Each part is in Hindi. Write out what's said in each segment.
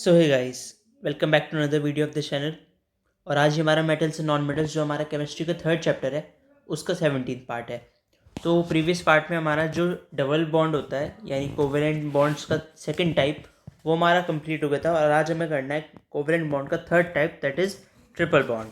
So hey guys, welcome back to another video of the channel. और आज हमारा मेटल्स एंड नॉन मेटल्स जो हमारा केमिस्ट्री का थर्ड चैप्टर है उसका 17th पार्ट है। तो प्रीवियस पार्ट में हमारा जो डबल बॉन्ड होता है यानी कोवेलेंट बॉन्ड्स का सेकंड टाइप वो हमारा कंप्लीट हो गया था। और आज हमें करना है कोवेलेंट बॉन्ड का third type, that is triple bond.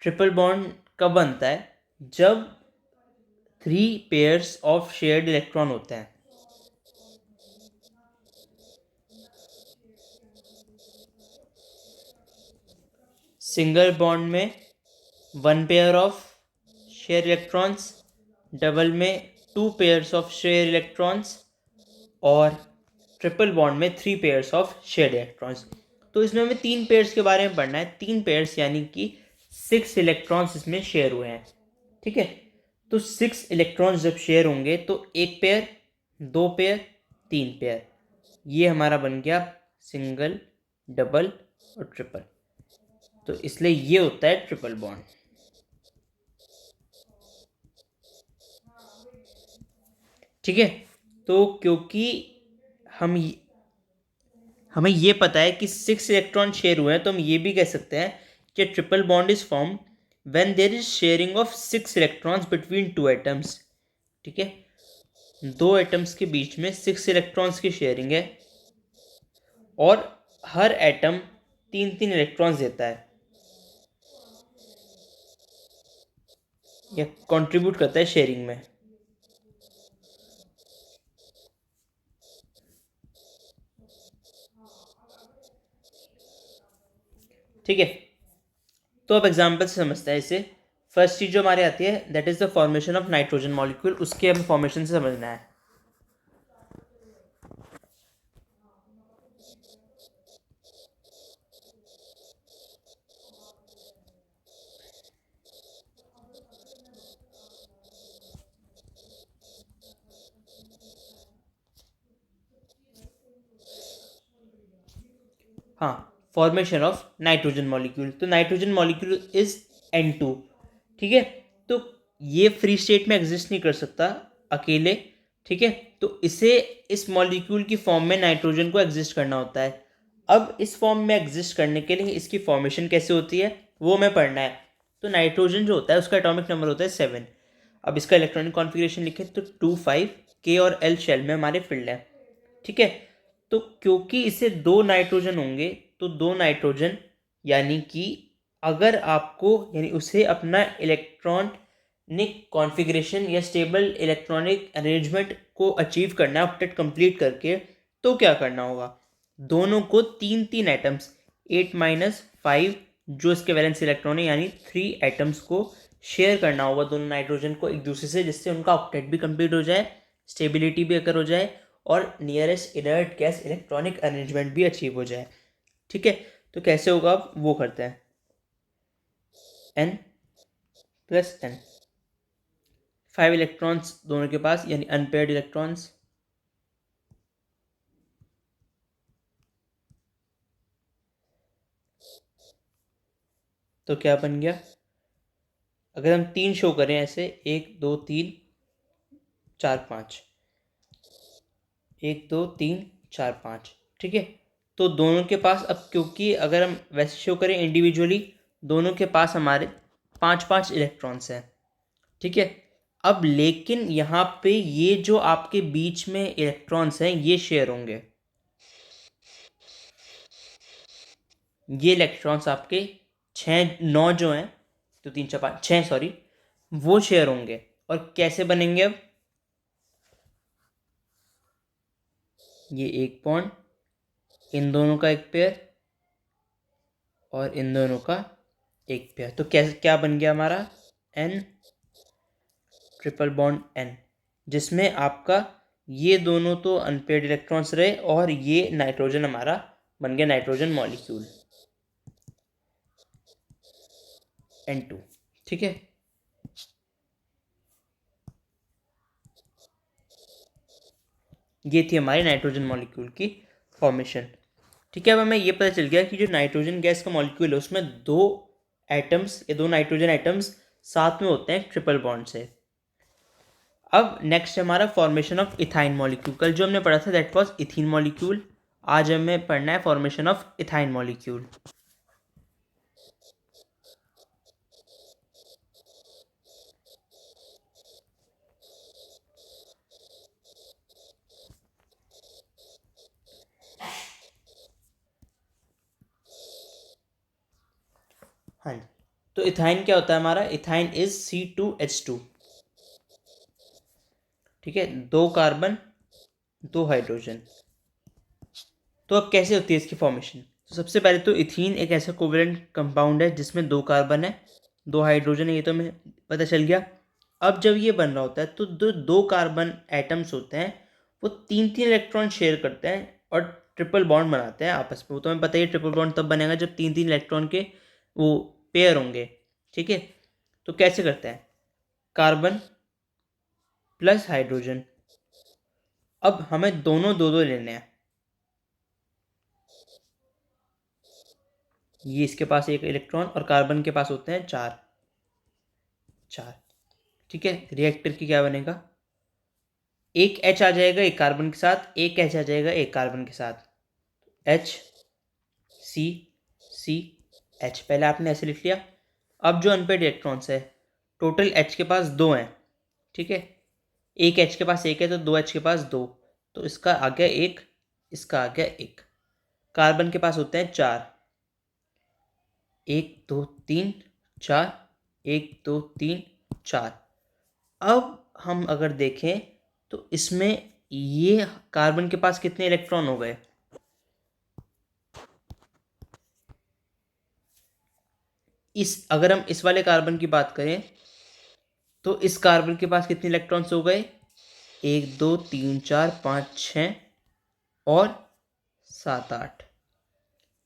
Triple bond कब बनता है? जब 3 पेयर्स ऑफ शेयर्ड इलेक्ट्रॉन होते हैं। सिंगल बॉन्ड में 1 pair of share electrons, double में 2 पेयर्स ऑफ शेयर इलेक्ट्रॉन्स और ट्रिपल बॉन्ड में 3 पेयर्स ऑफ शेयर इलेक्ट्रॉन्स। तो इसमें हमें 3 पेयर्स के बारे में पढ़ना है। 3 पेयर्स यानी कि 6 इलेक्ट्रॉन्स इसमें शेयर हुए हैं। ठीक है, तो 6 इलेक्ट्रॉन्स जब शेयर होंगे तो 1 पेयर, 2 पेयर, 3 पेयर, ये हमारा बन गया सिंगल, डबल और ट्रिपल। तो इसलिए ये होता है ट्रिपल बॉन्ड। ठीक है, तो क्योंकि हम हमें ये पता है कि 6 इलेक्ट्रॉन शेयर हुए हैं तो हम ये भी कह सकते हैं कि triple bond is form when there is sharing of 6 electrons between 2 atoms. ठीक है, 2 एटम्स के बीच में 6 इलेक्ट्रॉन्स की शेयरिंग है और हर एटम 3 3 इलेक्ट्रॉन्स देता है या कंट्रीब्यूट करता है शेयरिंग में। ठीक है, तो अब एग्जाम्पल से समझते हैं इसे। फर्स्ट चीज जो हमारे आती है that is the formation of nitrogen molecule. उसके हमें फॉर्मेशन से समझना है। हाँ, फॉर्मेशन ऑफ नाइट्रोजन मॉलिक्यूल। तो नाइट्रोजन मॉलिक्यूल इज N2। ठीक है, तो ये फ्री स्टेट में एग्जिस्ट नहीं कर सकता अकेले। ठीक है, तो इसे इस मॉलिक्यूल की फॉर्म में नाइट्रोजन को एग्जिस्ट करना होता है। अब इस फॉर्म में एग्जिस्ट करने के लिए इसकी फॉर्मेशन कैसे होती है वो हमें पढ़ना है। तो नाइट्रोजन जो होता है उसका एटॉमिक नंबर होता है 7। अब इसका इलेक्ट्रॉनिक कॉन्फ़िगरेशन लिखे तो 2 5 K और L शेल में हमारे फिल्ड है। ठीक है, तो क्योंकि इसे 2 नाइट्रोजन होंगे तो 2 नाइट्रोजन यानी कि अगर आपको यानी उसे अपना इलेक्ट्रॉनिक कॉन्फ़िगरेशन या स्टेबल इलेक्ट्रॉनिक अरेंजमेंट को अचीव करना है ऑक्टेट कंप्लीट करके, तो क्या करना होगा? दोनों को 3 3 एटम्स 8 - 5 जो इसके वैलेंस इलेक्ट्रॉन है यानी 3 एटम्स को शेयर करना होगा दोनों नाइट्रोजन को एक दूसरे से, जिससे उनका ऑक्टेट भी कंप्लीट हो जाए, स्टेबिलिटी भी अगर हो जाए और nearest inert gas electronic arrangement भी अचीव हो जाए। ठीक है, तो कैसे होगा अब वो करते हैं। N+N, 5 इलेक्ट्रॉन्स दोनों के पास यानी अनपेयर्ड इलेक्ट्रॉन्स। तो क्या बन गया? अगर हम 3 शो करें ऐसे 1 2 3 4 5, 1 2 3 4 5। ठीक है, तो दोनों के पास अब क्योंकि अगर हम वैसे शो करें इंडिविजुअली दोनों के पास हमारे 5 5 इलेक्ट्रॉन्स हैं। ठीक है, अब लेकिन यहाँ पे ये जो आपके बीच में इलेक्ट्रॉन्स हैं ये शेयर होंगे। ये इलेक्ट्रॉन्स आपके 6 9 जो हैं, तो 3 4 5 6 सॉरी, वो शेयर होंगे। और कैसे बनेंगे? अब ये एक बॉन्ड, इन दोनों का एक पेयर और इन दोनों का एक पेयर। तो कैसे क्या बन गया हमारा? N ट्रिपल बॉन्ड N, जिसमें आपका ये दोनों तो अनपेयर्ड इलेक्ट्रॉन्स रहे और ये नाइट्रोजन हमारा बन गया नाइट्रोजन मॉलिक्यूल N2। ठीक है, ये थी हमारी नाइट्रोजन मॉलिक्यूल की फॉर्मेशन। ठीक है, अब हमें ये पता चल गया कि जो नाइट्रोजन गैस का मॉलिक्यूल है उसमें 2 एटम्स या 2 नाइट्रोजन एटम्स साथ में होते हैं ट्रिपल बॉन्ड से। अब नेक्स्ट है हमारा फॉर्मेशन ऑफ इथाइन मॉलिक्यूल। कल जो हमने पढ़ा था दैट वाज इथीन मॉलिक्यूल, आज हमें पढ़ना है फॉर्मेशन ऑफ इथाइन मॉलिक्यूल। हाँ जी, तो इथाइन क्या होता है हमारा? Ethyne is C2H2। ठीक है, 2 कार्बन 2 हाइड्रोजन। तो अब कैसे होती है इसकी फॉर्मेशन? तो सबसे पहले तो इथीन एक ऐसा कोवेलेंट कंपाउंड है जिसमें 2 कार्बन है 2 हाइड्रोजन है, ये तो हमें पता चल गया। अब जब ये बन रहा होता है तो जो 2 कार्बन एटम्स होते हैं वो 3-3 इलेक्ट्रॉन शेयर करते हैं और ट्रिपल बॉन्ड बनाते हैं आपस में। वो तो हमें पता ही है ट्रिपल बॉन्ड तब बनेगा जब 3-3 इलेक्ट्रॉन के वो पेयर होंगे। ठीक है, तो कैसे करते हैं? Carbon plus hydrogen. अब हमें दोनों दो दो लेने हैं। ये इसके पास एक इलेक्ट्रॉन और कार्बन के पास होते हैं 4 4। ठीक है, रिएक्टर की क्या बनेगा? एक H आ जाएगा एक कार्बन के साथ, एक H आ जाएगा एक कार्बन के साथ। H C C H, पहले आपने ऐसे लिख लिया। अब जो अनपेड इलेक्ट्रॉन्स है टोटल H के पास 2 हैं। ठीक है, एक H के पास एक है तो 2 H के पास 2, तो इसका आ गया एक, इसका आ गया एक। कार्बन के पास होते हैं 4, 1 2 3 4, 1 2 3 4। अब हम अगर देखें तो इसमें ये कार्बन के पास कितने इलेक्ट्रॉन हो गए? अगर हम इस वाले कार्बन की बात करें तो इस कार्बन के पास कितने इलेक्ट्रॉन्स हो गए? 1 2 3 4 5 6 और 7 8।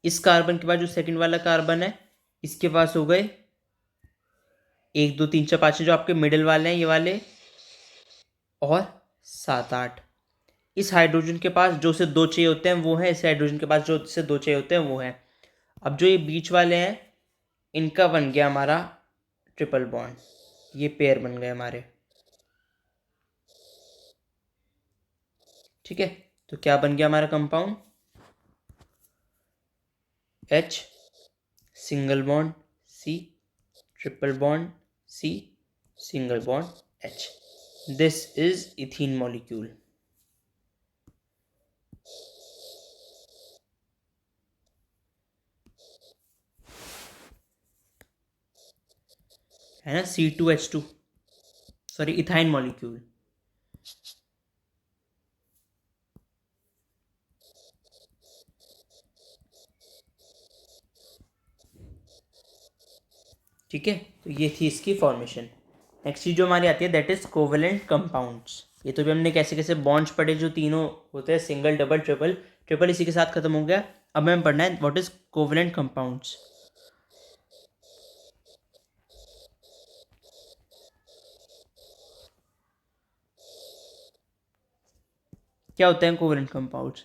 इस कार्बन के बाद जो सेकंड वाला कार्बन है इसके पास हो गए 1 2 3 4 5 जो आपके मिडिल वाले हैं ये वाले, और 7 8। इस हाइड्रोजन के पास जो से 2 चाहिए होते हैं वो हैं, इस हाइड्रोजन के पास जो से 2 चाहिए होते हैं वो हैं। अब जो ये बीच वाले हैं इनका बन गया हमारा ट्रिपल बॉन्ड, ये पेयर बन गए हमारे। ठीक है, तो क्या बन गया हमारा compound? H single bond C, triple bond C, single bond H। This is ethene molecule. है ना, C2H2, सॉरी इथाइन मॉलिक्यूल। ठीक है, तो ये थी इसकी फॉर्मेशन। नेक्स्ट चीज जो हमारी आती है दैट इज कोवेलेंट कंपाउंड्स। ये तो भी हमने कैसे कैसे बॉन्ड्स पढ़े जो तीनों होते हैं, सिंगल डबल ट्रिपल। ट्रिपल इसी के साथ खत्म हो गया। अब हमें पढ़ना है व्हाट इज कोवेलेंट कंपाउंड्स। क्या होते हैं कोवेलेंट कंपाउंड्स?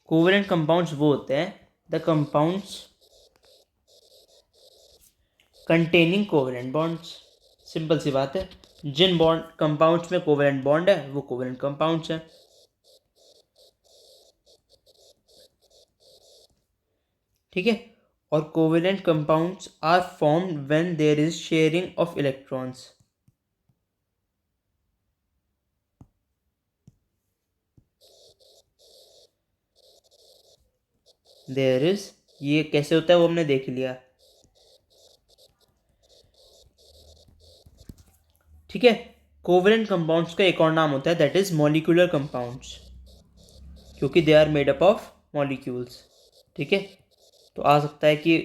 कोवेलेंट कंपाउंड्स वो होते हैं the compounds containing covalent bonds. Simple सी बात है, जिन बॉन्ड कंपाउंड्स में कोवेलेंट बॉन्ड है वो कोवेलेंट कंपाउंड्स हैं। ठीक है, और covalent compounds are formed when there is sharing of electrons. There is, ये कैसे होता है वो हमने देख लिया। ठीक है, कोवेलेंट कंपाउंड्स का एक और नाम होता है दैट इज मॉलिक्यूलर कंपाउंड्स, क्योंकि they are made up of molecules. ठीक है, तो आ सकता है कि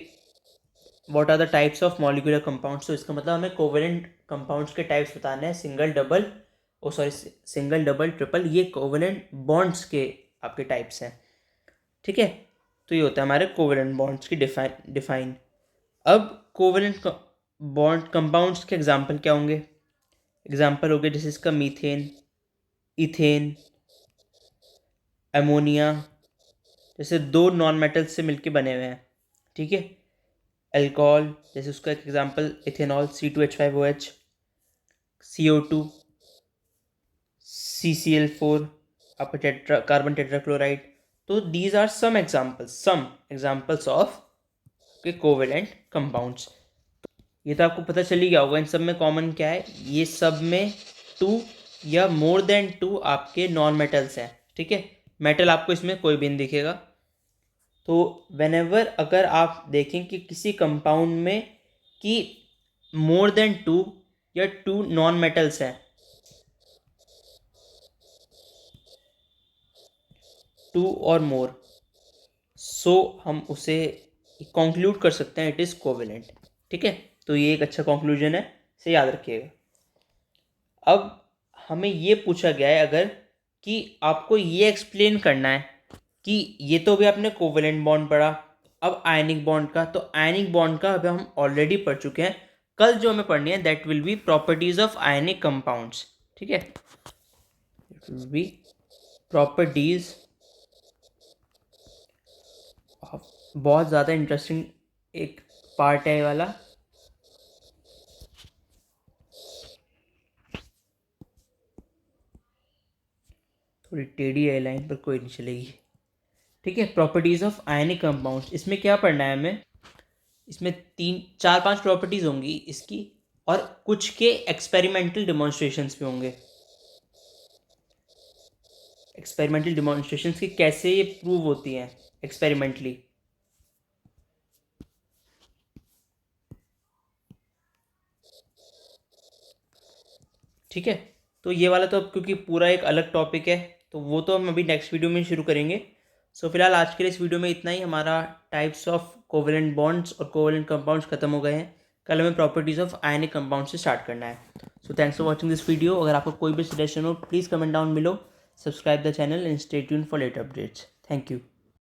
what are the types of molecular compounds, तो इसका मतलब हमें कोवेलेंट कंपाउंड्स के टाइप्स बताने हैं। सिंगल डबल, ओ सॉरी, सिंगल डबल ट्रिपल, ये कोवेलेंट बॉन्ड्स के आपके टाइप्स हैं। ठीक है, तो ये होता है हमारे कोवेलेंट बॉन्ड्स की डिफाइन। अब कोवेलेंट बॉन्ड कंपाउंड्स के एग्जाम्पल क्या होंगे? एग्जाम्पल हो गए जैसे इसका मीथेन, इथेन, अमोनिया, जैसे 2 नॉन मेटल्स से मिलके बने हुए हैं। ठीक है, अल्कोहल, जैसे उसका एक example ethanol C2H5OH, CO2, CCl4, आपका कार्बन टेट्राक्लोराइड। तो these are some examples of के कोवेलेंट कंपाउंड्स। ये तो आपको पता चल ही गया होगा इन सब में कॉमन क्या है, ये सब में 2 या मोर देन 2 आपके नॉन मेटल्स हैं, ठीक है। मेटल आपको इसमें कोई भी नहीं दिखेगा। तो वेनेवर अगर आप देखें कि किसी कंपाउंड में कि मोर देन 2 या 2 नॉन मेटल्स हैं, 2 और मोर, सो हम उसे कंक्लूड कर सकते हैं इट इज़ कोवेलेंट, ठीक है। तो ये एक अच्छा कंक्लूजन है, इसे याद रखिएगा। अब हमें ये पूछा गया है अगर कि आपको ये एक्सप्लेन करना है कि ये तो भी आपने कोवेलेंट बॉन्ड पढ़ा, अब आयनिक बॉन्ड का, तो आयनिक बॉन्ड का अब हम ऑलरेडी पढ़ चुके हैं। कल जो हमें पढ़नी है that will be properties of ionic compounds, ठीक है। इट विल बी प्रॉपर्टीज, बहुत ज़्यादा इंटरेस्टिंग एक पार्ट है ये वाला। थोड़ी टेढ़ी है लाइन पर कोई नहीं चलेगी, ठीक है। प्रॉपर्टीज़ ऑफ आयनिक कंपाउंड्स, इसमें क्या पढ़ना है हमें, इसमें 3-4-5 प्रॉपर्टीज़ होंगी इसकी, और कुछ के एक्सपेरिमेंटल डिमॉन्स्ट्रेशंस भी होंगे। एक्सपेरिमेंटल डिमॉन्स्ट्रेशंस की कैसे ये प्रूव होती हैं एक्सपेरिमेंटली, ठीक है। तो ये वाला तो अब क्योंकि पूरा एक अलग टॉपिक है तो वो तो हम अभी नेक्स्ट वीडियो में शुरू करेंगे। सो फिलहाल आज के लिए इस वीडियो में इतना ही। हमारा टाइप्स ऑफ कोवेलेंट बॉन्ड्स और कोवेलेंट कंपाउंड्स खत्म हो गए हैं। कल हमें प्रॉपर्टीज़ ऑफ आयनिक कंपाउंड से स्टार्ट करना है। So thanks for watching this video. अगर आपको कोई भी सजेशन हो please comment down below, subscribe the channel and stay tuned for later updates. Thank you.